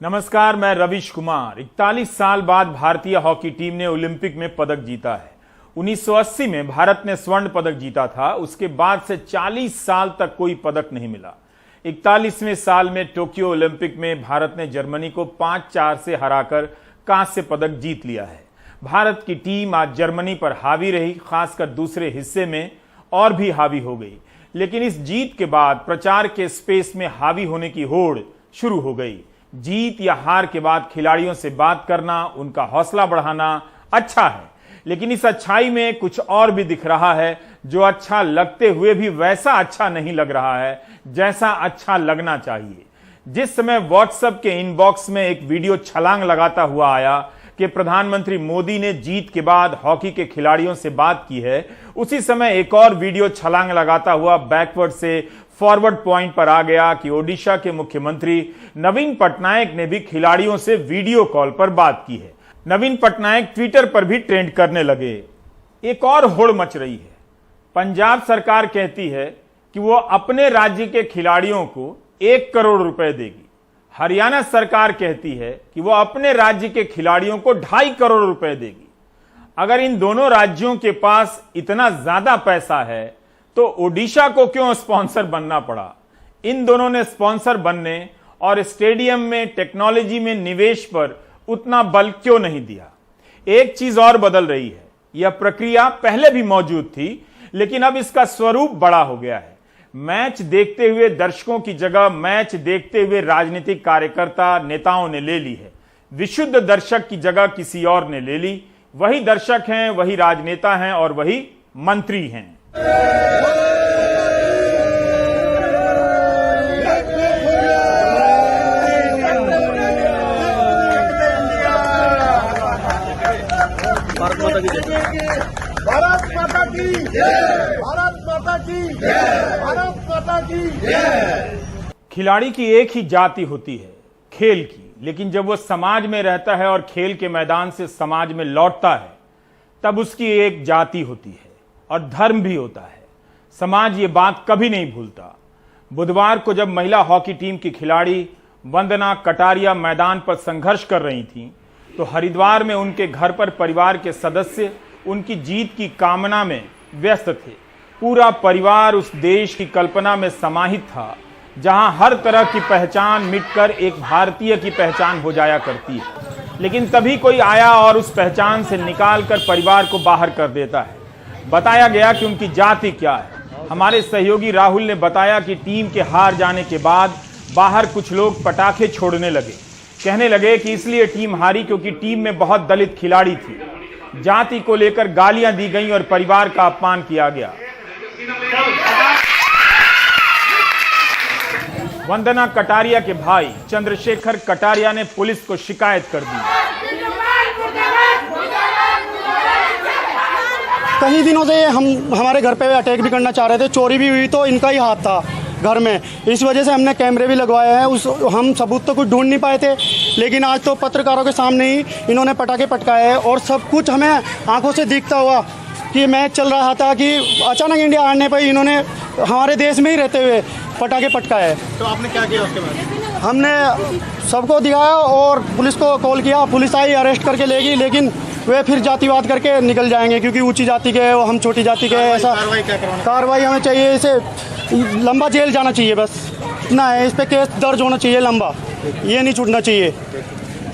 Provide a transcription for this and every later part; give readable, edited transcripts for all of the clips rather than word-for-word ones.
नमस्कार, मैं रविश कुमार। 41 साल बाद भारतीय हॉकी टीम ने ओलंपिक में पदक जीता है। 1980 में भारत ने स्वर्ण पदक जीता था। उसके बाद से 40 साल तक कोई पदक नहीं मिला। 41वें साल में टोक्यो ओलंपिक में भारत ने जर्मनी को 5-4 से हराकर कांस्य पदक जीत लिया है। भारत की टीम आज जर्मनी पर हावी रही, खासकर दूसरे हिस्से में और भी हावी हो गई। लेकिन इस जीत के बाद प्रचार के स्पेस में हावी होने की होड़ शुरू हो गई। जीत या हार के बाद खिलाड़ियों से बात करना, उनका हौसला बढ़ाना अच्छा है, लेकिन इस अच्छाई में कुछ और भी दिख रहा है जो अच्छा लगते हुए भी वैसा अच्छा नहीं लग रहा है जैसा अच्छा लगना चाहिए। जिस समय व्हाट्सएप के इनबॉक्स में एक वीडियो छलांग लगाता हुआ आया कि प्रधानमंत्री मोदी ने जीत के बाद हॉकी के खिलाड़ियों से बात की है, उसी समय एक और वीडियो छलांग लगाता हुआ बैकवर्ड से फॉरवर्ड पॉइंट पर आ गया कि ओडिशा के मुख्यमंत्री नवीन पटनायक ने भी खिलाड़ियों से वीडियो कॉल पर बात की है। नवीन पटनायक ट्विटर पर भी ट्रेंड करने लगे। एक और होड़ मच रही है। पंजाब सरकार कहती है कि वो अपने राज्य के खिलाड़ियों को 1 करोड़ रुपए देगी। हरियाणा सरकार कहती है कि वो अपने राज्य के खिलाड़ियों को 2.5 करोड़ रुपए देगी। अगर इन दोनों राज्यों के पास इतना ज्यादा पैसा है तो ओडिशा को क्यों स्पॉन्सर बनना पड़ा? इन दोनों ने स्पॉन्सर बनने और स्टेडियम में टेक्नोलॉजी में निवेश पर उतना बल क्यों नहीं दिया? एक चीज और बदल रही है। यह प्रक्रिया पहले भी मौजूद थी, लेकिन अब इसका स्वरूप बड़ा हो गया है। मैच देखते हुए दर्शकों की जगह मैच देखते हुए राजनीतिक कार्यकर्ता नेताओं ने ले ली है। विशुद्ध दर्शक की जगह किसी और ने ले ली। वही दर्शक हैं, वही राजनेता हैं और वही मंत्री हैं। भारत माता की जय, भारत माता की जय, भारत माता की जय। खिलाड़ी की एक ही जाति होती है, खेल की, लेकिन जब वो समाज में रहता है और खेल के मैदान से समाज में लौटता है तब उसकी एक जाति होती है और धर्म भी होता है। समाज ये बात कभी नहीं भूलता। बुधवार को जब महिला हॉकी टीम की खिलाड़ी वंदना कटारिया मैदान पर संघर्ष कर रही थीं, तो हरिद्वार में उनके घर पर परिवार के सदस्य उनकी जीत की कामना में व्यस्त थे। पूरा परिवार उस देश की कल्पना में समाहित था जहां हर तरह की पहचान मिटकर एक भारतीय की पहचान हो जाया करती है। लेकिन तभी कोई आया और उस पहचान से निकालकर परिवार को बाहर कर देता है। बताया गया कि उनकी जाति क्या है। हमारे सहयोगी राहुल ने बताया कि टीम के हार जाने के बाद बाहर कुछ लोग पटाखे छोड़ने लगे। कहने लगे कि इसलिए टीम हारी क्योंकि टीम में बहुत दलित खिलाड़ी थी। जाति को लेकर गालियां दी गईं और परिवार का अपमान किया गया। वंदना कटारिया के भाई चंद्रशेखर कटारिया ने पुलिस को शिकायत कर दी। कई दिनों से हमारे घर पे अटैक भी करना चाह रहे थे, चोरी भी हुई तो इनका ही हाथ था घर में। इस वजह से हमने कैमरे भी लगवाए हैं। हम सबूत तो कुछ ढूंढ नहीं पाए थे, लेकिन आज तो पत्रकारों के सामने ही इन्होंने पटाखे पटकाए हैं और सब कुछ हमें आंखों से दिखता हुआ कि मैच चल रहा था कि अचानक इंडिया हारने पर इन्होंने हमारे देश में ही रहते हुए पटाखे पटकाए। तो आपने क्या किया उसके बाद? हमने सबको दिखाया और पुलिस को कॉल किया। पुलिस आई, अरेस्ट करके ले गई, लेकिन वे फिर जातिवाद करके निकल जाएंगे क्योंकि ऊंची जाति के और हम छोटी जाति के। ऐसा कार्रवाई हमें चाहिए, इसे लंबा जेल जाना चाहिए, बस इतना है। इस पर केस दर्ज होना चाहिए लंबा, ये नहीं छूटना चाहिए।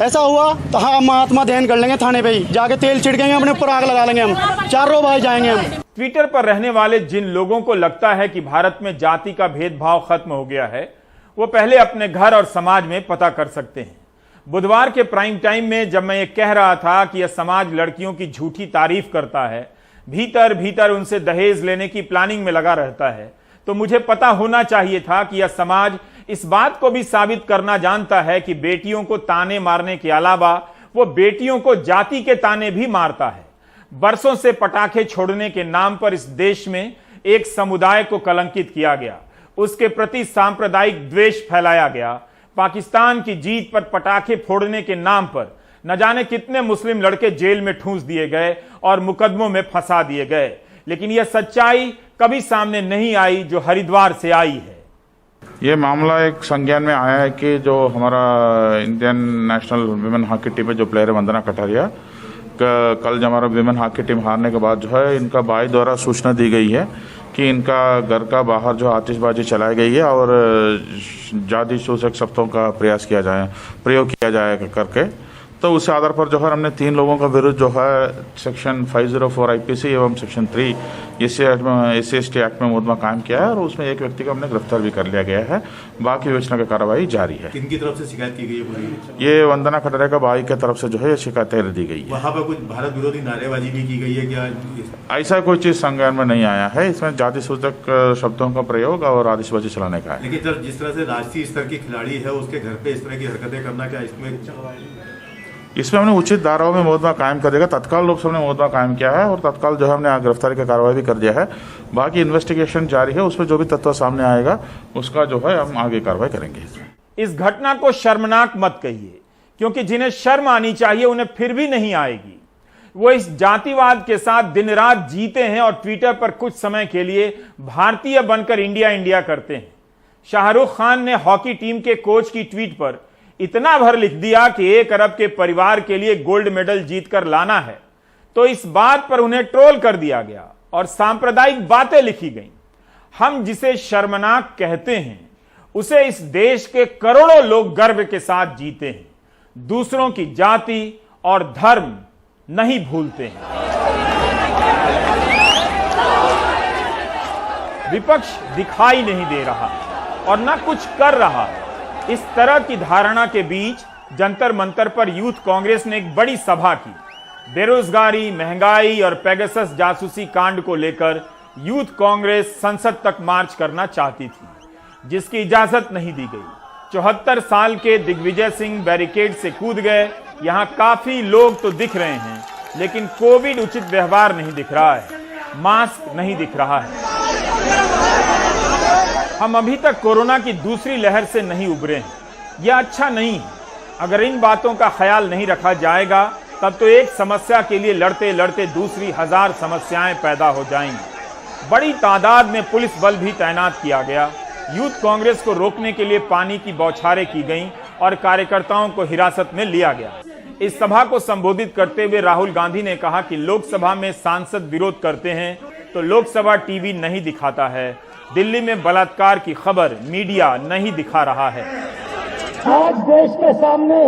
ऐसा हुआ तो हाँ, महात्मा ध्यान कर लेंगे, थाने पे ही जाके तेल छिड़केंगे, अपने ऊपर आग लगा लेंगे, हम चारों भाई जाएंगे हम। ट्विटर पर रहने वाले जिन लोगों को लगता है कि भारत में जाति का भेदभाव खत्म हो गया है, वो पहले अपने घर और समाज में पता कर सकते हैं। बुधवार के प्राइम टाइम में जब मैं ये कह रहा था कि यह समाज लड़कियों की झूठी तारीफ करता है, भीतर भीतर उनसे दहेज लेने की प्लानिंग में लगा रहता है, तो मुझे पता होना चाहिए था कि यह समाज इस बात को भी साबित करना जानता है कि बेटियों को ताने मारने के अलावा वो बेटियों को जाति के ताने भी मारता है। बरसों से पटाखे छोड़ने के नाम पर इस देश में एक समुदाय को कलंकित किया गया, उसके प्रति सांप्रदायिक द्वेष फैलाया गया। पाकिस्तान की जीत पर पटाखे फोड़ने के नाम पर न जाने कितने मुस्लिम लड़के जेल में ठूंस दिए गए और मुकदमों में फंसा दिए गए। लेकिन यह सच्चाई कभी सामने नहीं आई जो हरिद्वार से आई है। ये मामला एक संज्ञान में आया है कि जो हमारा Indian national women hockey team में जो प्लेयर है वंदना कटारिया, कल जब हमारा विमेन हॉकी टीम हारने के बाद जो है इनका भाई द्वारा सूचना दी गई है कि इनका घर का बाहर जो आतिशबाजी चलाई गई है और जाति सूचक शब्दों का प्रयोग किया जाए करके, तो उस आधार पर जो है हमने 3 लोगों का विरुद्ध जो है सेक्शन 504 आईपीसी एवं सेक्शन 3 SC/ST एक्ट में मुकदमा कायम किया है और उसमें एक व्यक्ति को हमने गिरफ्तार भी कर लिया गया है। बाकी विवेचना की कार्रवाई जारी है। किनकी तरफ से शिकायत की गई है? ये वंदना कटारिया का भाई की तरफ से जो है ये शिकायतें दी गई है। वहाँ पर कुछ भारत विरोधी नारेबाजी भी की गई है क्या? ऐसा कोई चीज संज्ञान में नहीं आया है। इसमें जाति सूचक शब्दों का प्रयोग और आतिशबाजी चलाने का है। लेकिन जिस तरह से राष्ट्रीय स्तर की खिलाड़ी है उसके घर पे इस तरह की हरकतें करना, क्या इसमें हमने उचित धाराओं में मुकदमा कायम कर देगा। तत्काल रूप से हमने मुकदमा कायम किया है और तत्काल जो है हमने गिरफ्तारी की कार्रवाई भी कर दिया है। बाकी इन्वेस्टिगेशन जारी है, उसमें जो भी तत्व सामने आएगा उसका जो है हम आगे कार्रवाई करेंगे। इस घटना को शर्मनाक मत कहिए, क्योंकि जिन्हें शर्म आनी चाहिए उन्हें फिर भी नहीं आएगी। वो इस जातिवाद के साथ दिन रात जीते हैं और ट्विटर पर कुछ समय के लिए भारतीय बनकर इंडिया इंडिया करते हैं। शाहरुख खान ने हॉकी टीम के कोच की ट्वीट पर इतना भर लिख दिया कि 1 अरब के परिवार के लिए गोल्ड मेडल जीतकर लाना है, तो इस बात पर उन्हें ट्रोल कर दिया गया और सांप्रदायिक बातें लिखी गईं। हम जिसे शर्मनाक कहते हैं उसे इस देश के करोड़ों लोग गर्व के साथ जीते हैं, दूसरों की जाति और धर्म नहीं भूलते हैं। विपक्ष दिखाई नहीं दे रहा और ना कुछ कर रहा है। इस तरह की धारणा के बीच जंतर मंतर पर यूथ कांग्रेस ने एक बड़ी सभा की। बेरोजगारी, महंगाई और पेगासस जासूसी कांड को लेकर यूथ कांग्रेस संसद तक मार्च करना चाहती थी, जिसकी इजाजत नहीं दी गई। 74 साल के दिग्विजय सिंह बैरिकेड से कूद गए। यहां काफी लोग तो दिख रहे हैं, लेकिन कोविड उचित व्यवहार नहीं दिख रहा है, मास्क नहीं दिख रहा है। हम अभी तक कोरोना की दूसरी लहर से नहीं उबरे हैं। यह अच्छा नहीं है। अगर इन बातों का ख्याल नहीं रखा जाएगा तब तो एक समस्या के लिए लड़ते लड़ते दूसरी 1000 समस्याएं पैदा हो जाएंगी। बड़ी तादाद में पुलिस बल भी तैनात किया गया। यूथ कांग्रेस को रोकने के लिए पानी की बौछारें की गईं और कार्यकर्ताओं को हिरासत में लिया गया। इस सभा को संबोधित करते हुए राहुल गांधी ने कहा कि लोकसभा में सांसद विरोध करते हैं तो लोकसभा टीवी नहीं दिखाता है। दिल्ली में बलात्कार की खबर मीडिया नहीं दिखा रहा है। आज देश के सामने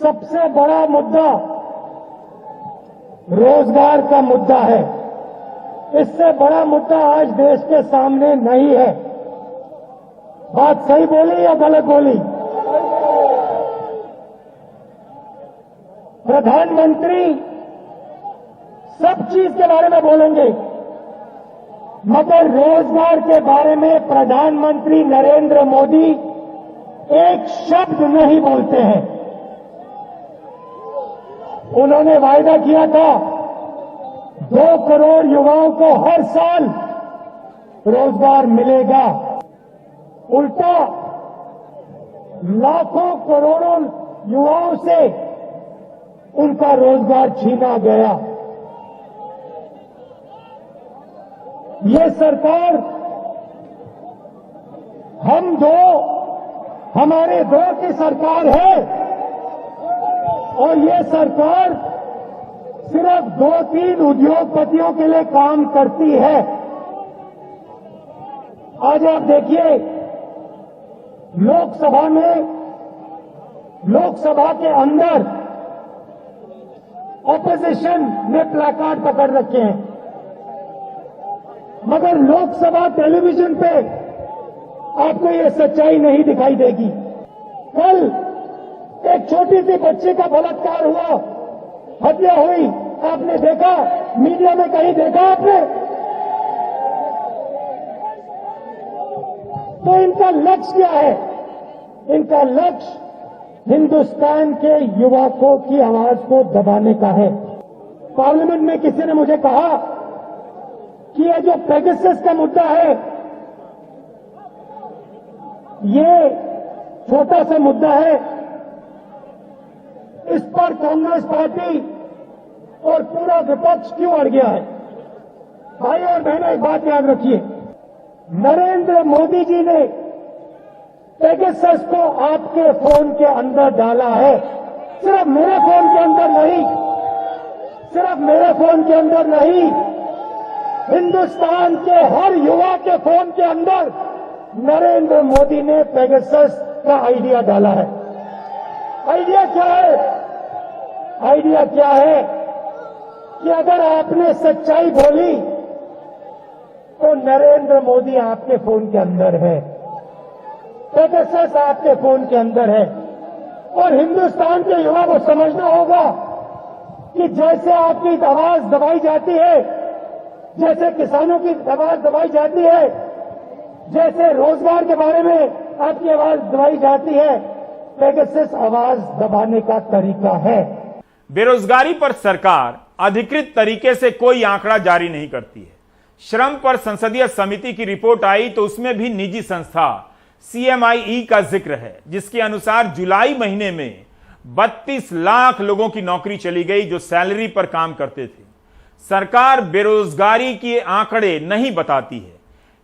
सबसे बड़ा मुद्दा रोजगार का मुद्दा है। इससे बड़ा मुद्दा आज देश के सामने नहीं है। बात सही बोली या गलत बोली? प्रधानमंत्री सब चीज के बारे में बोलेंगे, मगर रोजगार के बारे में प्रधानमंत्री नरेंद्र मोदी एक शब्द नहीं बोलते हैं। उन्होंने वायदा किया था 2 करोड़ युवाओं को हर साल रोजगार मिलेगा। उल्टा लाखों करोड़ों युवाओं से उनका रोजगार छीना गया। ये सरकार हमारे दो की सरकार है और ये सरकार सिर्फ 2-3 उद्योगपतियों के लिए काम करती है। आज आप देखिए लोकसभा के अंदर ऑपोजिशन ने प्लाकार्ड पकड़ रखे हैं, मगर लोकसभा टेलीविजन पे आपको ये सच्चाई नहीं दिखाई देगी। कल एक छोटी सी बच्चे का बलात्कार हुआ, हत्या हुई, आपने देखा? मीडिया में कहीं देखा आपने? तो इनका लक्ष्य क्या है? इनका लक्ष्य हिंदुस्तान के युवकों की आवाज को दबाने का है। पार्लियामेंट में किसी ने मुझे कहा कि ये जो पेगासस का मुद्दा है, ये छोटा सा मुद्दा है, इस पर कांग्रेस पार्टी और पूरा विपक्ष क्यों अड़ गया है? भाई और बहनों, एक बात याद रखिए, नरेंद्र मोदी जी ने पेगासस को आपके फोन के अंदर डाला है। सिर्फ मेरे फोन के अंदर नहीं, सिर्फ मेरे फोन के अंदर नहीं, हिंदुस्तान के हर युवा के फोन के अंदर नरेंद्र मोदी ने पेगासस का आइडिया डाला है। आइडिया क्या है? आइडिया क्या है कि अगर आपने सच्चाई बोली तो नरेंद्र मोदी आपके फोन के अंदर है, पेगासस आपके फोन के अंदर है। और हिंदुस्तान के युवा को समझना होगा कि जैसे आपकी आवाज दबाई जाती है, जैसे किसानों की आवाज दबाई जाती है, जैसे रोजगार के बारे में आपकी आवाज दबाई जाती है, पेगासस आवाज दबाने का तरीका है। बेरोजगारी पर सरकार अधिकृत तरीके से कोई आंकड़ा जारी नहीं करती है। श्रम पर संसदीय समिति की रिपोर्ट आई तो उसमें भी निजी संस्था CMIE का जिक्र है, जिसके अनुसार जुलाई महीने में 32 लाख लोगों की नौकरी चली गई जो सैलरी पर काम करते थे। सरकार बेरोजगारी के आंकड़े नहीं बताती है,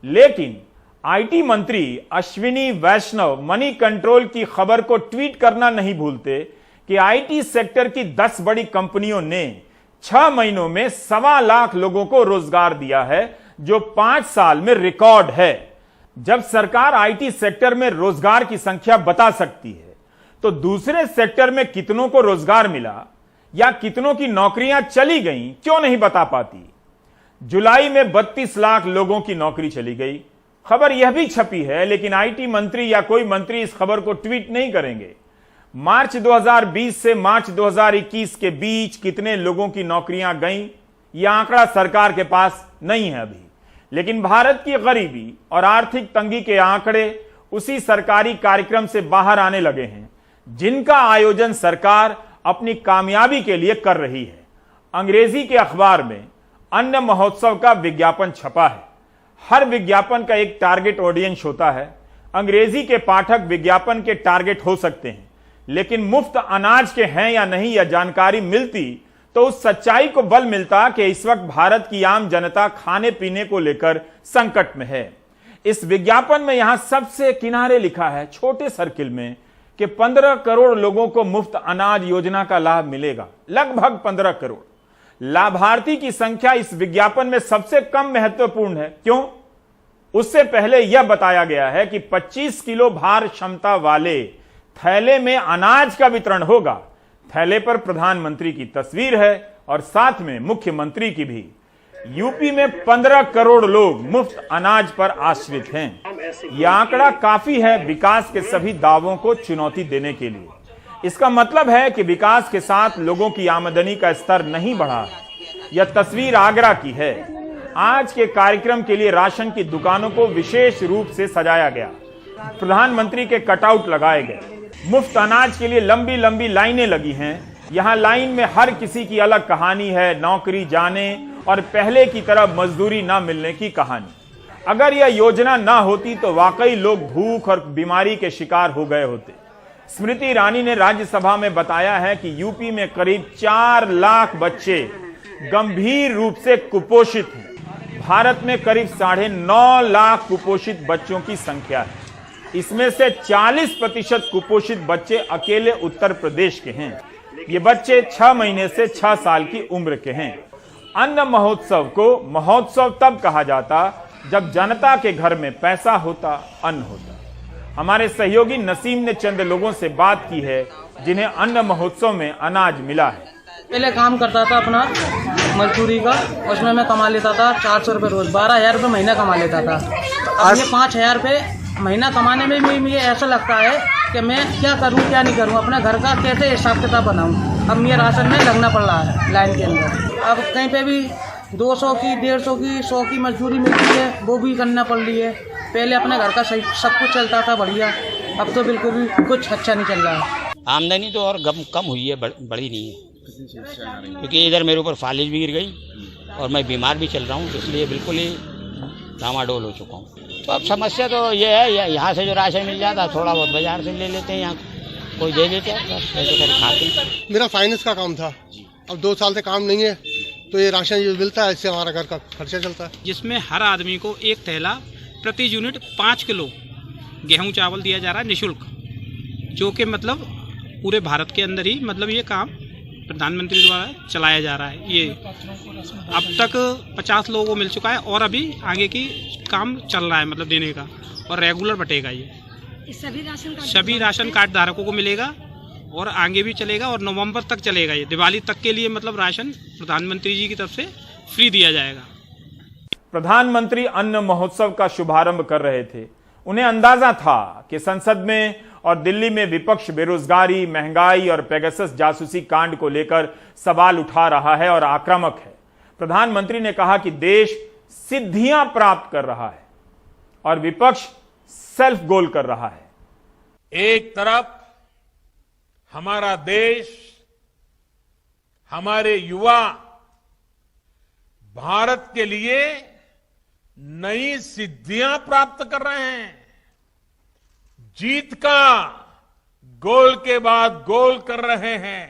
लेकिन IT मंत्री अश्विनी वैष्णव मनी कंट्रोल की खबर को ट्वीट करना नहीं भूलते कि IT सेक्टर की 10 बड़ी कंपनियों ने 6 महीनों में 1.25 लाख लोगों को रोजगार दिया है, जो 5 साल में रिकॉर्ड है। जब सरकार IT सेक्टर में रोजगार की संख्या बता सकती है तो दूसरे सेक्टर में कितनों को रोजगार मिला या कितनों की नौकरियां चली गईं क्यों नहीं बता पाती। जुलाई में 32 लाख लोगों की नौकरी चली गई, खबर यह भी छपी है, लेकिन IT मंत्री या कोई मंत्री इस खबर को ट्वीट नहीं करेंगे। मार्च 2020 से मार्च 2021 के बीच कितने लोगों की नौकरियां गईं, यह आंकड़ा सरकार के पास नहीं है अभी। लेकिन भारत की गरीबी और आर्थिक तंगी के आंकड़े उसी सरकारी कार्यक्रम से बाहर आने लगे हैं जिनका आयोजन सरकार अपनी कामयाबी के लिए कर रही है। अंग्रेजी के अखबार में अन्न महोत्सव का विज्ञापन छपा है। हर विज्ञापन का एक टारगेट ऑडियंस होता है। अंग्रेजी के पाठक विज्ञापन के टारगेट हो सकते हैं, लेकिन मुफ्त अनाज के हैं या नहीं यह जानकारी मिलती तो उस सच्चाई को बल मिलता कि इस वक्त भारत की आम जनता खाने पीने को लेकर संकट में है। इस विज्ञापन में यहां सबसे किनारे लिखा है छोटे सर्किल में कि 15 करोड़ लोगों को मुफ्त अनाज योजना का लाभ मिलेगा, लगभग 15 करोड़। लाभार्थी की संख्या इस विज्ञापन में सबसे कम महत्वपूर्ण है। क्यों? उससे पहले यह बताया गया है कि 25 किलो भार क्षमता वाले थैले में अनाज का वितरण होगा। थैले पर प्रधानमंत्री की तस्वीर है और साथ में मुख्यमंत्री की भी। यूपी में 15 करोड़ लोग मुफ्त अनाज पर आश्रित हैं। यह आंकड़ा काफी है विकास के सभी दावों को चुनौती देने के लिए। इसका मतलब है कि विकास के साथ लोगों की आमदनी का स्तर नहीं बढ़ा है। यह तस्वीर आगरा की है। आज के कार्यक्रम के लिए राशन की दुकानों को विशेष रूप से सजाया गया, प्रधानमंत्री के कटआउट लगाए गए, मुफ्त अनाज के लिए लंबी लंबी लाइनें लगी हैं। यहां लाइन में हर किसी की अलग कहानी है, नौकरी जाने और पहले की तरह मजदूरी ना मिलने की कहानी। अगर यह योजना ना होती तो वाकई लोग भूख और बीमारी के शिकार हो गए होते। स्मृति ईरानी ने राज्यसभा में बताया है कि यूपी में करीब 4 लाख बच्चे गंभीर रूप से कुपोषित हैं। भारत में करीब 9.5 लाख कुपोषित बच्चों की संख्या है। इसमें से 40% कुपोषित बच्चे अकेले उत्तर प्रदेश के हैं। ये बच्चे 6 महीने से 6 साल की उम्र के हैं। अन्न महोत्सव को महोत्सव तब कहा जाता जब जनता के घर में पैसा होता, अन्न होता। हमारे सहयोगी नसीम ने चंद लोगों से बात की है जिन्हें अन्न महोत्सव में अनाज मिला है। पहले काम करता था अपना मजदूरी का, उसमें मैं कमा लेता था 400 रुपये रोज, 12,000 रुपये महीना कमा लेता था। अब ये 5,000 रुपये महीना कमाने में भी मुझे ऐसा लगता है कि मैं क्या करूं क्या नहीं करूं, अपने घर का कैसे हिसाब किताब बनाऊं। अब मुझे राशन में लगना पड़ रहा है लाइन के अंदर। अब कहीं पे भी 200 की 150 की 100 की मजदूरी मिलती है, वो भी करना पड़ रही है। पहले अपने घर का सही सब कुछ चलता था बढ़िया, अब तो बिल्कुल भी कुछ अच्छा नहीं चल रहा है। आमदनी तो और कम हुई है, बढ़ी नहीं है, क्योंकि इधर मेरे ऊपर फालिज भी गिर गई और मैं बीमार भी चल रहा हूँ, इसलिए बिल्कुल ही डामाडोल हो चुका हूँ। तो अब समस्या तो ये है, यहाँ से जो राशन मिल जाता है थोड़ा बहुत बाजार से ले लेते हैं, यहाँ कोई दे देते हैं, खाते। मेरा फाइनेंस का काम था, अब 2 साल से काम नहीं है, तो ये राशन जो मिलता है इससे हमारा घर का खर्चा चलता है। जिसमें हर आदमी को एक थैला प्रति यूनिट 5 किलो गेहूं चावल दिया जा रहा है निःशुल्क, जो कि मतलब पूरे भारत के अंदर ही मतलब ये काम प्रधानमंत्री द्वारा चलाया जा रहा है। ये अब तक 50 लोगों को मिल चुका है और अभी आगे की काम चल रहा है मतलब देने का, और रेगुलर बटेगा ये सभी राशन कार्ड धारकों को मिलेगा और आगे भी चलेगा और नवंबर तक चलेगा। ये दिवाली तक के लिए मतलब राशन प्रधानमंत्री जी की तरफ से फ्री दिया जाएगा। प्रधानमंत्री अन्न महोत्सव का शुभारंभ कर रहे थे। उन्हें अंदाजा था कि संसद में और दिल्ली में विपक्ष बेरोजगारी, महंगाई और पेगासस जासूसी कांड को लेकर सवाल उठा रहा है और आक्रामक है। प्रधानमंत्री ने कहा कि देश सिद्धियां प्राप्त कर रहा है और विपक्ष सेल्फ गोल कर रहा है। एक तरफ हमारा देश, हमारे युवा भारत के लिए नई सिद्धियां प्राप्त कर रहे हैं, जीत का गोल के बाद गोल कर रहे हैं,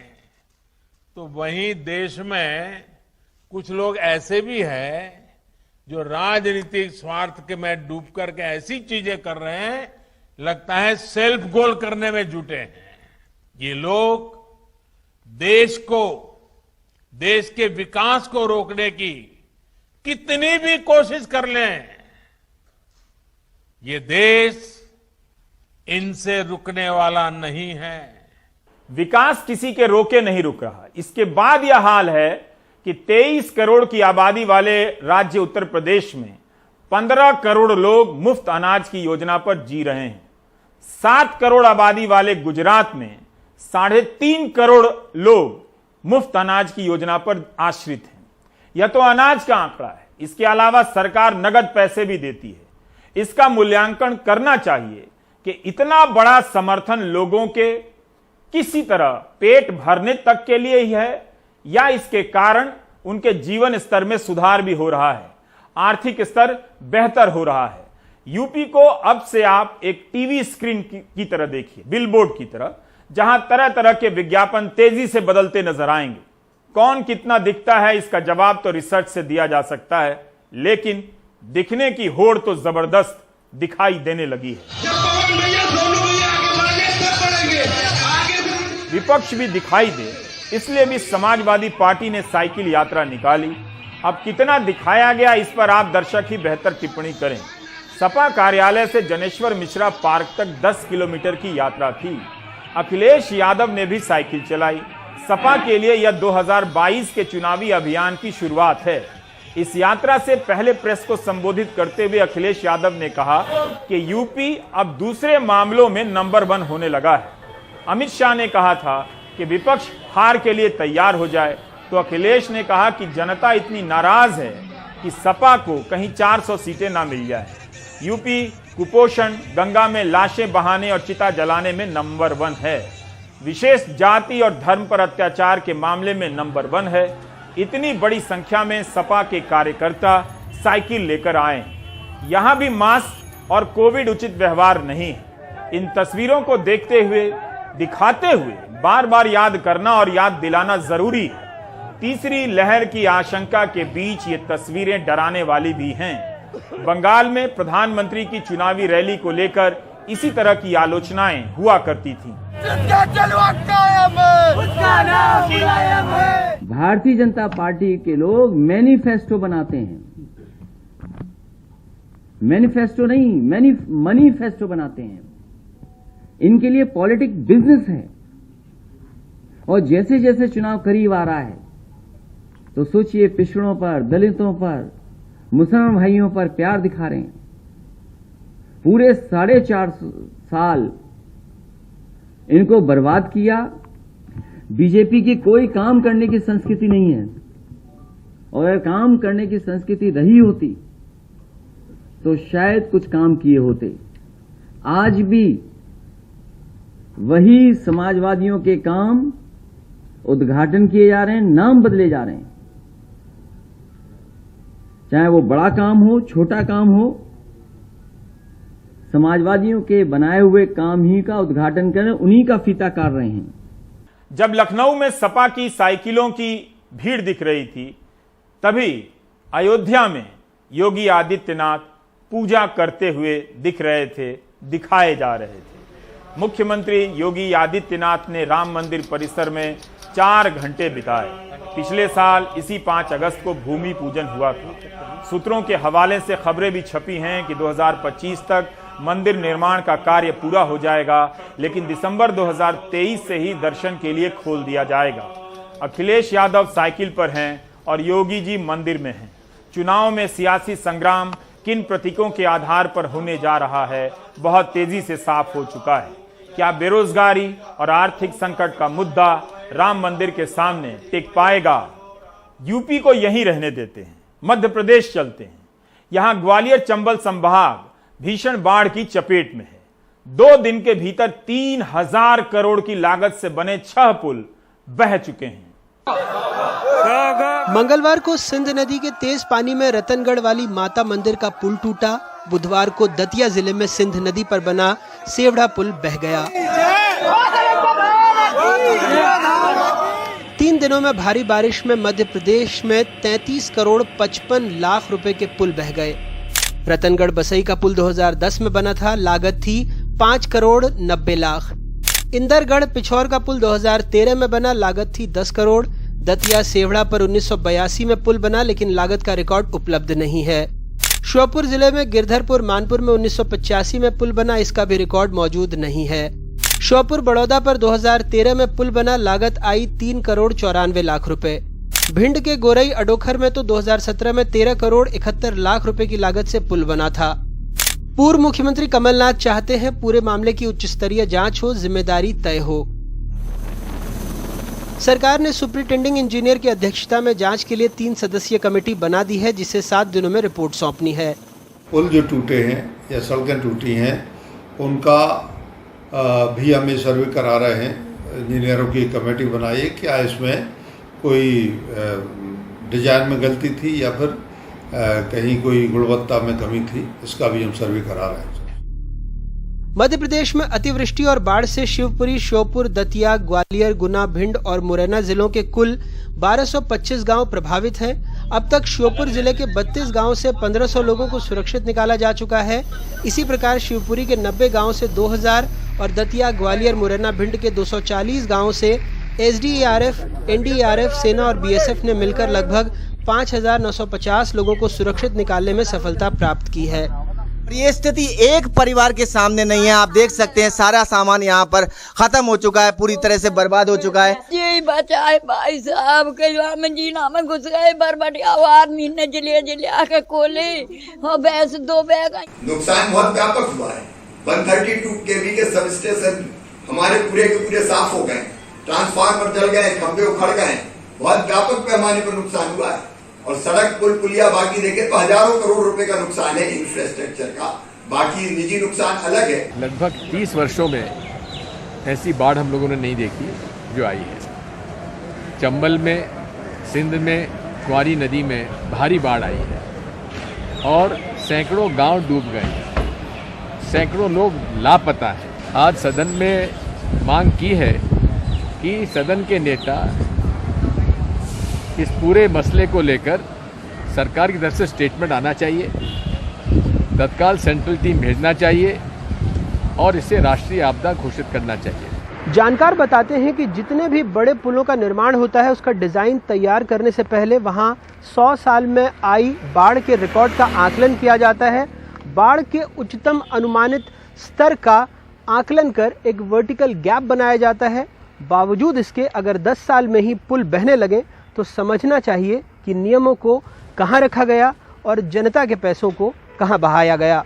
तो वहीं देश में कुछ लोग ऐसे भी हैं जो राजनीतिक स्वार्थ के में डूब करके ऐसी चीजें कर रहे हैं, लगता है सेल्फ गोल करने में जुटे हैं। ये लोग देश को, देश के विकास को रोकने की कितनी भी कोशिश कर लें, ये देश इनसे रुकने वाला नहीं है। विकास किसी के रोके नहीं रुक रहा। इसके बाद यह हाल है कि 23 करोड़ की आबादी वाले राज्य उत्तर प्रदेश में 15 करोड़ लोग मुफ्त अनाज की योजना पर जी रहे हैं। 7 करोड़ आबादी वाले गुजरात में 3.5 करोड़ लोग मुफ्त अनाज की योजना पर आश्रित हैं। यह तो अनाज का आंकड़ा है। इसके अलावा सरकार नगद पैसे भी देती है। इसका मूल्यांकन करना चाहिए कि इतना बड़ा समर्थन लोगों के किसी तरह पेट भरने तक के लिए ही है या इसके कारण उनके जीवन स्तर में सुधार भी हो रहा है, आर्थिक स्तर बेहतर हो रहा है। यूपी को अब से आप एक टीवी स्क्रीन की तरह देखिए, बिलबोर्ड की तरह, जहां तरह तरह के विज्ञापन तेजी से बदलते नजर आएंगे। कौन कितना दिखता है इसका जवाब तो रिसर्च से दिया जा सकता है, लेकिन दिखने की होड़ तो जबरदस्त दिखाई देने लगी है। विपक्ष भी दिखाई दे, इसलिए भी समाजवादी पार्टी ने साइकिल यात्रा निकाली। अब कितना दिखाया गया इस पर आप दर्शक ही बेहतर टिप्पणी करें। सपा कार्यालय से जनेश्वर मिश्रा पार्क तक 10 किलोमीटर की यात्रा थी। अखिलेश यादव ने भी साइकिल चलाई। सपा के लिए यह 2022 के चुनावी अभियान की शुरुआत है। इस यात्रा से पहले प्रेस को संबोधित करते हुए अखिलेश यादव ने कहा कि यूपी अब दूसरे मामलों में नंबर 1 होने लगा है। अमित शाह ने कहा था कि विपक्ष हार के लिए तैयार हो जाए, तो अखिलेश ने कहा कि जनता इतनी नाराज है कि सपा को कहीं 400 सीटें ना मिल जाए। यूपी कुपोषण, गंगा में लाशें बहाने और चिता जलाने में नंबर 1 है। विशेष जाति और धर्म पर अत्याचार के मामले में नंबर 1 है। इतनी बड़ी संख्या में सपा के कार्यकर्ता साइकिल लेकर आए। यहां भी मास्क और कोविड उचित व्यवहार नहीं है। इन तस्वीरों को देखते हुए, दिखाते हुए बार बार याद करना और याद दिलाना जरूरी है। तीसरी लहर की आशंका के बीच ये तस्वीरें डराने वाली भी हैं। बंगाल में प्रधानमंत्री की चुनावी रैली को लेकर इसी तरह की आलोचनाएं हुआ करती थीं। भारतीय जनता पार्टी के लोग मैनिफेस्टो बनाते हैं, मैनिफेस्टो नहीं, मनीफेस्टो बनाते हैं। इनके लिए पॉलिटिक्स बिजनेस है। और जैसे जैसे चुनाव करीब आ रहा है तो सोचिए, पिछड़ों पर, दलितों पर, मुसलमान भाइयों पर प्यार दिखा रहे हैं। पूरे 4.5 साल इनको बर्बाद किया। बीजेपी की कोई काम करने की संस्कृति नहीं है, और अगर काम करने की संस्कृति रही होती तो शायद कुछ काम किए होते। आज भी वही समाजवादियों के काम उद्घाटन किए जा रहे हैं, नाम बदले जा रहे हैं। चाहे वो बड़ा काम हो, छोटा काम हो, समाजवादियों के बनाए हुए काम ही का उद्घाटन करें, उन्हीं का फीता काट रहे हैं। जब लखनऊ में सपा की साइकिलों की भीड़ दिख रही थी, तभी अयोध्या में योगी आदित्यनाथ, पूजा करते हुए दिख रहे थे, दिखाए जा रहे थे। मुख्यमंत्री योगी आदित्यनाथ ने राम मंदिर परिसर में 4 घंटे बिताए। पिछले साल इसी 5 अगस्त को भूमि पूजन हुआ था। सूत्रों के हवाले से खबरें भी छपी हैं कि 2025 तक मंदिर निर्माण का कार्य पूरा हो जाएगा, लेकिन दिसंबर 2023 से ही दर्शन के लिए खोल दिया जाएगा। अखिलेश यादव साइकिल पर हैं और योगी जी मंदिर में हैं। चुनाव में सियासी संग्राम किन प्रतीकों के आधार पर होने जा रहा है, बहुत तेजी से साफ हो चुका है। क्या बेरोजगारी और आर्थिक संकट का मुद्दा राम मंदिर के सामने टिक पाएगा? यूपी को यहीं रहने देते हैं, मध्य प्रदेश चलते हैं। यहां ग्वालियर चंबल संभाग भीषण बाढ़ की चपेट में है। 2 दिन के भीतर 3000 करोड़ की लागत से बने 6 पुल बह चुके हैं। मंगलवार को सिंध नदी के तेज पानी में रतनगढ़ वाली माता मंदिर का पुल टूटा। बुधवार को दतिया जिले में सिंध नदी पर बना सेवढ़ा पुल बह गया। 3 दिनों में भारी बारिश में मध्य प्रदेश में 33 करोड़ 55 लाख रुपए के पुल बह गए। रतनगढ़ बसई का पुल 2010 में बना था, लागत थी 5 करोड़ 90 लाख। इंदरगढ़ पिछौर का पुल 2013 में बना, लागत थी 10 करोड़। दतिया सेवढ़ा पर 1982 में पुल बना, लेकिन लागत का रिकॉर्ड उपलब्ध नहीं है। श्योपुर जिले में गिरधरपुर मानपुर में 1985 में पुल बना, इसका भी रिकॉर्ड मौजूद नहीं है। श्योपुर बड़ौदा पर 2013 में पुल बना, लागत आई 3 करोड़ 94 लाख रुपए। भिंड के गोरई अडोखर में तो 2017 में 13 करोड़ 71 लाख रुपए की लागत से पुल बना था। पूर्व मुख्यमंत्री कमलनाथ चाहते हैं पूरे मामले की उच्च स्तरीय जांच हो, जिम्मेदारी तय हो। सरकार ने सुपरिटेंडिंग इंजीनियर की अध्यक्षता में जांच के लिए 3 सदस्यीय कमेटी बना दी है, जिसे 7 दिनों में रिपोर्ट सौंपनी है। पुल जो टूटे हैं या सड़कें टूटी हैं, उनका भी हम ये सर्वे करा रहे हैं। इंजीनियरों की कमेटी बनाई है, क्या इसमें कोई डिजाइन में गलती थी या फिर कहीं कोई गुणवत्ता में कमी थी, इसका भी हम सर्वे करा रहे हैं। मध्य प्रदेश में अतिवृष्टि और बाढ़ से शिवपुरी, श्योपुर, दतिया, ग्वालियर, गुना, भिंड और मुरैना जिलों के कुल 1225 गांव प्रभावित हैं। अब तक श्योपुर जिले के 32 गांवों से 1500 लोगों को सुरक्षित निकाला जा चुका है। इसी प्रकार शिवपुरी के 90 गांवों से 2000 और दतिया, ग्वालियर, मुरैना, भिंड के 240 गांवों से एसडीआरएफ, एनडीआरएफ, सेना और बीएसएफ ने मिलकर लगभग 5950 लोगों को सुरक्षित निकालने में सफलता प्राप्त की है। ये स्थिति एक परिवार के सामने नहीं है। आप देख सकते हैं सारा सामान यहाँ पर खत्म हो चुका है, पूरी तरह से बर्बाद हो चुका है। जी बचाए भाई साहब, कई में जीना में घुस गए, बरबटिया आदमी ने जलिया के कोले और भैंस 2 बैग। नुकसान बहुत व्यापक हुआ है। 132 kV के सब स्टेशन हमारे पूरे के पूरे साफ हो गए, ट्रांसफार्मर जल गए, खंभे उखड़ गए, बहुत व्यापक पैमाने पर नुकसान हुआ है। और सड़क पुल पुलिया बाकी देखे तो हजारों करोड़ रुपए का नुकसान है इंफ्रास्ट्रक्चर का, बाकी निजी नुकसान अलग है। लगभग 30 वर्षों में ऐसी बाढ़ हम लोगों ने नहीं देखी जो आई है। चंबल में, सिंध में, कुंवारी नदी में भारी बाढ़ आई है और सैकड़ों गांव डूब गए, सैकड़ों लोग लापता हैं। आज सदन में मांग की है कि सदन के नेता इस पूरे मसले को लेकर सरकार की तरफ से स्टेटमेंट आना चाहिए, तत्काल सेंट्रल टीम भेजना चाहिए और इसे राष्ट्रीय आपदा घोषित करना चाहिए। जानकार बताते हैं कि जितने भी बड़े पुलों का निर्माण होता है, उसका डिजाइन तैयार करने से पहले वहां 100 साल में आई बाढ़ के रिकॉर्ड का आकलन किया जाता है। बाढ़ के उच्चतम अनुमानित स्तर का आकलन कर एक वर्टिकल गैप बनाया जाता है। बावजूद इसके अगर 10 साल में ही पुल बहने लगे तो समझना चाहिए कि नियमों को कहां रखा गया और जनता के पैसों को कहां बहाया गया।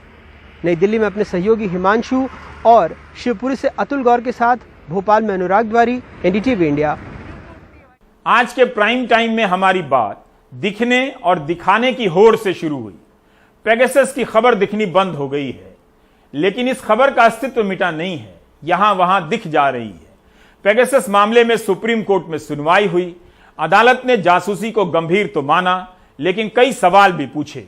नई दिल्ली में अपने सहयोगी हिमांशु और शिवपुरी से अतुल गौर के साथ भोपाल में अनुराग द्वारी, एनडीटीवी इंडिया। आज के प्राइम टाइम में हमारी बात दिखने और दिखाने की होड़ से शुरू हुई। पेगासस की खबर दिखनी बंद हो गई है, लेकिन इस खबर का अस्तित्व मिटा नहीं है, यहां वहां दिख जा रही है। पेगासस मामले में सुप्रीम कोर्ट में सुनवाई हुई। अदालत ने जासूसी को गंभीर तो माना, लेकिन कई सवाल भी पूछे।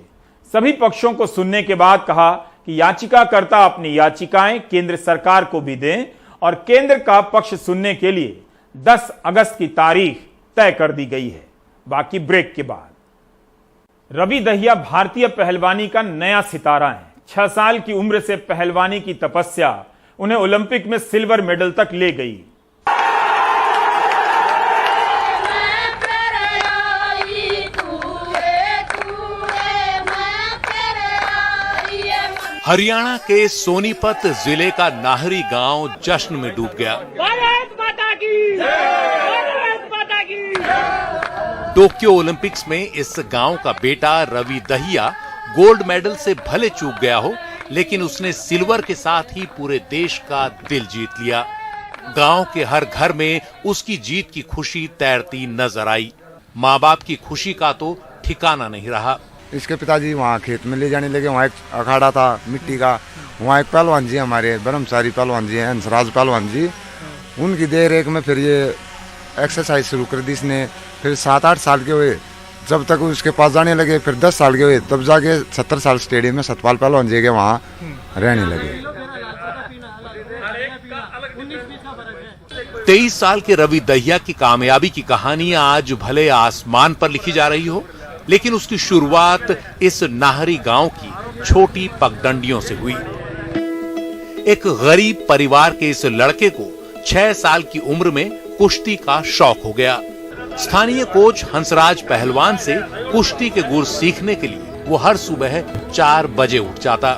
सभी पक्षों को सुनने के बाद कहा कि याचिकाकर्ता अपनी याचिकाएं केंद्र सरकार को भी दें और केंद्र का पक्ष सुनने के लिए 10 अगस्त की तारीख तय कर दी गई है। बाकी ब्रेक के बाद। रवि दहिया भारतीय पहलवानी का नया सितारा है। 6 साल की उम्र से पहलवानी की तपस्या उन्हें ओलंपिक में सिल्वर मेडल तक ले गई। हरियाणा के सोनीपत जिले का नाहरी गांव जश्न में डूब गया। भारत माता की, भारत माता की। टोक्यो ओलंपिक्स में इस गांव का बेटा रवि दहिया गोल्ड मेडल से भले चूक गया हो, लेकिन उसने सिल्वर के साथ ही पूरे देश का दिल जीत लिया। गांव के हर घर में उसकी जीत की खुशी तैरती नजर आई। माँ बाप की खुशी का तो ठिकाना नहीं रहा। इसके पिताजी वहाँ खेत में ले जाने लगे। वहाँ एक अखाड़ा था मिट्टी का, वहाँ एक पहलवान जी हमारे ब्रह्मचारी पहलवान जी हैं, हंसराज पहलवान जी, उनकी देख रेख में फिर ये एक्सरसाइज शुरू कर दी इसने। फिर 7-8 साल के हुए, जब तक उसके पास जाने लगे, फिर 10 साल के हुए, तब जाके 70 साल स्टेडियम में सतपाल पहलवान जी के वहाँ रहने लगे। 23 साल के रवि दहिया की कामयाबी की कहानी आज भले आसमान पर लिखी जा रही हो, लेकिन उसकी शुरुआत इस नाहरी गांव की छोटी पगडंडियों से हुई। एक गरीब परिवार के इस लड़के को 6 साल की उम्र में कुश्ती का शौक हो गया। स्थानीय कोच हंसराज पहलवान से कुश्ती के गुर सीखने के लिए वो हर सुबह 4 बजे उठ जाता।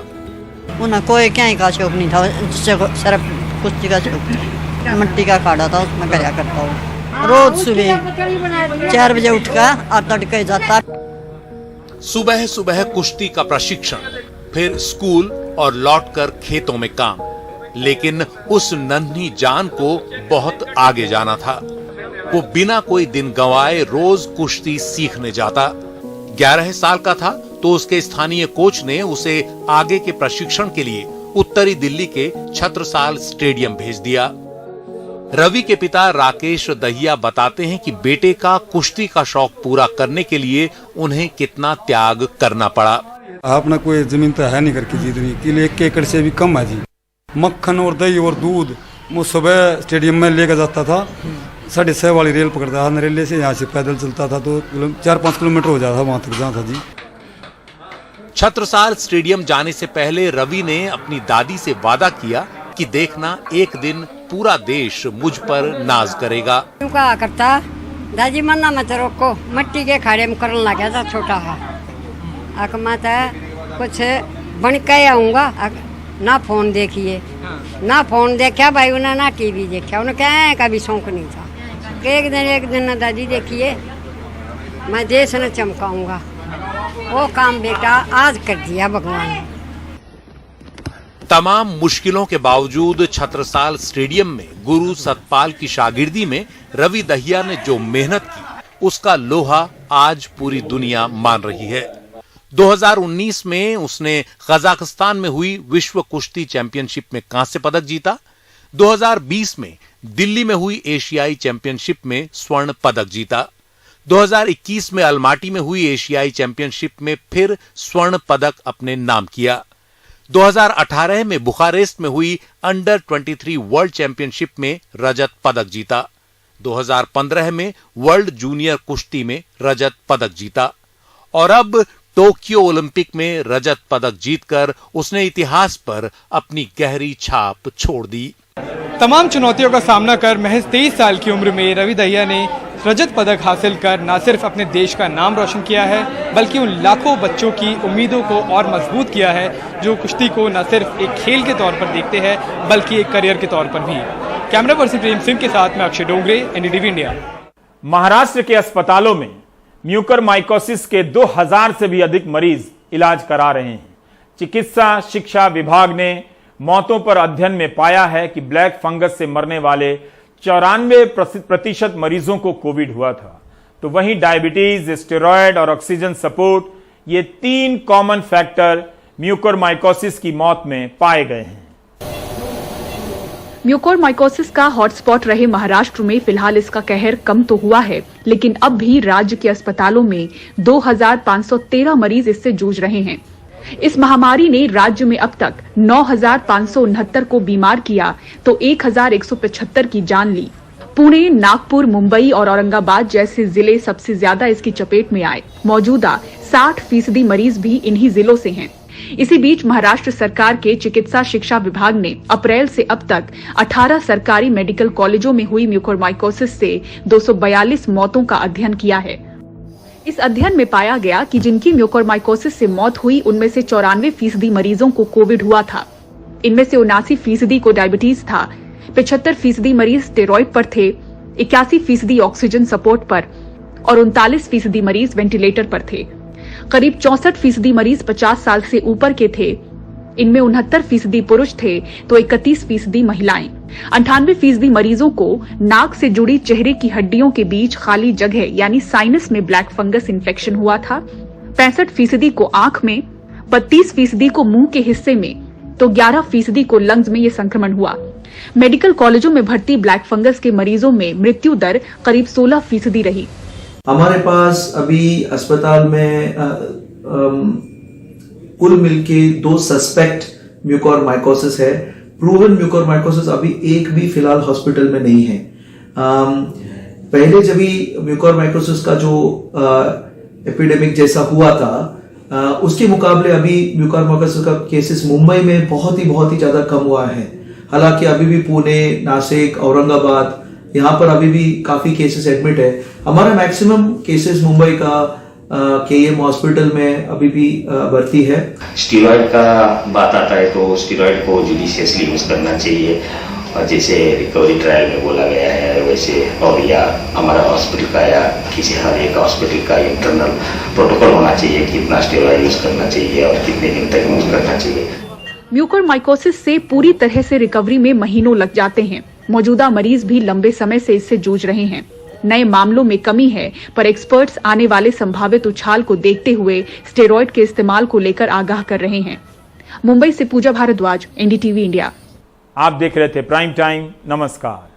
कोई क्या का शौक नहीं था, सिर्फ कुश्ती का शौक। मिट्टी का अखाड़ा था, उसमें कराया करता हूँ। रोज सुबह 4 बजे उठकर और तड़के जाता। सुबह सुबह कुश्ती का प्रशिक्षण, फिर स्कूल और लौटकर खेतों में काम। लेकिन उस नन्ही जान को बहुत आगे जाना था। वो बिना कोई दिन गंवाए रोज कुश्ती सीखने जाता। 11 साल का था तो उसके स्थानीय कोच ने उसे आगे के प्रशिक्षण के लिए उत्तरी दिल्ली के छत्रसाल स्टेडियम भेज दिया। रवि के पिता राकेश दहिया बताते हैं कि बेटे का कुश्ती का शौक पूरा करने के लिए उन्हें कितना त्याग करना पड़ा। आपने कोई जमीन तो है नहीं करके जीतनी के लिए 1 एकड़ से भी कम है जी। मक्खन और दही और दूध वो सुबह स्टेडियम में लेकर जाता था। 6:30 वाली रेल पकड़ता था, नरेले से यहाँ से पैदल चलता था तो 4-5 किलोमीटर हो जाता वहां तक जाता जी। छत्रसाल स्टेडियम जाने से पहले रवि ने अपनी दादी से वादा किया कि देखना एक दिन पूरा देश मुझ पर नाज करेगा। कहा करता दादी मन्ना मत रोको, मिट्टी के खाड़े में करने लगा था छोटा है। अक माता कुछ बन के आऊंगा, ना फोन देखिए ना फोन देखा भाई उन्हें, ना टीवी देखा उन्हें, क्या कभी शौक नहीं था। एक दिन ना दादी देखिए मैं देश न चमकाऊंगा। वो काम बेटा आज कर दिया भगवान ने। तमाम मुश्किलों के बावजूद छत्रसाल स्टेडियम में गुरु सतपाल की शागिर्दी में रवि दहिया ने जो मेहनत की, उसका लोहा आज पूरी दुनिया मान रही है। 2019 में उसने कजाकिस्तान में हुई विश्व कुश्ती चैंपियनशिप में कांस्य पदक जीता। 2020 में दिल्ली में हुई एशियाई चैंपियनशिप में स्वर्ण पदक जीता। 2021 में अलमाटी में हुई एशियाई चैंपियनशिप में फिर स्वर्ण पदक अपने नाम किया। 2018 में बुखारेस्ट में हुई अंडर 23 वर्ल्ड चैंपियनशिप में रजत पदक जीता। 2015 में वर्ल्ड जूनियर कुश्ती में रजत पदक जीता और अब टोक्यो ओलंपिक में रजत पदक जीतकर उसने इतिहास पर अपनी गहरी छाप छोड़ दी। तमाम चुनौतियों का सामना कर महज 23 साल की उम्र में रवि दहिया ने रजत पदक हासिल कर न सिर्फ अपने देश का नाम रोशन किया है, बल्कि उन लाखों बच्चों की उम्मीदों को और मजबूत किया है जो कुश्ती को न सिर्फ एक खेल के तौर पर देखते हैं बल्कि एक करियर के तौर पर भी। कैमरा पर्सन प्रेम सिंह के साथ मैं अक्षय डोंगरे, एनडीटीवी इंडिया। महाराष्ट्र के अस्पतालों में म्यूकरमाइकोसिस के 2000 से भी अधिक मरीज इलाज करा रहे हैं। चिकित्सा शिक्षा विभाग ने मौतों पर अध्ययन में पाया है कि ब्लैक फंगस से मरने वाले 94% मरीजों को कोविड हुआ था। तो वहीं डायबिटीज, स्टेरॉयड और ऑक्सीजन सपोर्ट, ये 3 कॉमन फैक्टर म्यूकरमाइकोसिस की मौत में पाए गए हैं। म्यूकोरमाइकोसिस का हॉटस्पॉट रहे महाराष्ट्र में फिलहाल इसका कहर कम तो हुआ है, लेकिन अब भी राज्य के अस्पतालों में 2513 मरीज इससे जूझ रहे हैं। इस महामारी ने राज्य में अब तक 9569 को बीमार किया तो 1175 की जान ली। पुणे, नागपुर, मुंबई और औरंगाबाद जैसे जिले सबसे ज्यादा इसकी चपेट में आए। मौजूदा 60% मरीज भी इन्हीं जिलों से हैं। इसी बीच महाराष्ट्र सरकार के चिकित्सा शिक्षा विभाग ने अप्रैल से अब तक 18 सरकारी मेडिकल कॉलेजों में हुई म्यूकोरमाइकोसिस से 242 मौतों का अध्ययन किया है। इस अध्ययन में पाया गया कि जिनकी म्यूकोरमाइकोसिस से मौत हुई उनमें से 94% मरीजों को कोविड हुआ था। इनमें से 79% को डायबिटीज था, 75% मरीज स्टेरॉइड पर थे, 81% ऑक्सीजन सपोर्ट पर और 39% मरीज वेंटिलेटर पर थे। करीब 64% मरीज 50 साल से ऊपर के थे। इनमें 69% पुरुष थे तो 31% महिलाएं। 98% मरीजों को नाक से जुड़ी चेहरे की हड्डियों के बीच खाली जगह यानी साइनस में ब्लैक फंगस इन्फेक्शन हुआ था। 65% को आंख में, 32% को मुंह के हिस्से में तो 11% को लंग्स में ये संक्रमण हुआ। मेडिकल कॉलेजों में भर्ती ब्लैक फंगस के मरीजों में मृत्यु दर करीब 16% रही। हमारे पास अभी अस्पताल में कुल मिलके 2 सस्पेक्ट म्यूकोरमाइकोसिस है। प्रूवन म्यूकोरमाइकोसिस अभी एक भी फिलहाल हॉस्पिटल में नहीं है। पहले जब भी म्यूकोरमाइकोसिस का जो एपिडेमिक जैसा हुआ था उसके मुकाबले अभी म्यूकोरमाइकोसिस का केसेस मुंबई में बहुत ही ज्यादा कम हुआ है। हालांकि अभी भी पुणे, नासिक, औरंगाबाद यहाँ पर अभी भी काफी केसेस एडमिट है। हमारा मैक्सिमम केसेस मुंबई का केएम हॉस्पिटल में अभी भी भर्ती है। स्टीरॉयड का बात आता है तो स्टीरॉयड को जुडिशियसली यूज करना चाहिए और जैसे रिकवरी ट्रायल में बोला गया है वैसे, और या हमारा हॉस्पिटल का या किसी हर एक हॉस्पिटल का इंटरनल प्रोटोकॉल होना चाहिए कितना स्टीरॉयड यूज करना चाहिए और कितने दिन तक यूज करना चाहिए। म्यूकोरमाइकोसिस से पूरी तरह से रिकवरी में महीनों लग जाते हैं। मौजूदा मरीज भी लंबे समय से इससे जूझ रहे हैं। नए मामलों में कमी है, पर एक्सपर्ट्स आने वाले संभावित उछाल को देखते हुए स्टेरॉइड के इस्तेमाल को लेकर आगाह कर रहे हैं। मुंबई से पूजा भारद्वाज, एनडीटीवी इंडिया। आप देख रहे थे प्राइम टाइम। नमस्कार।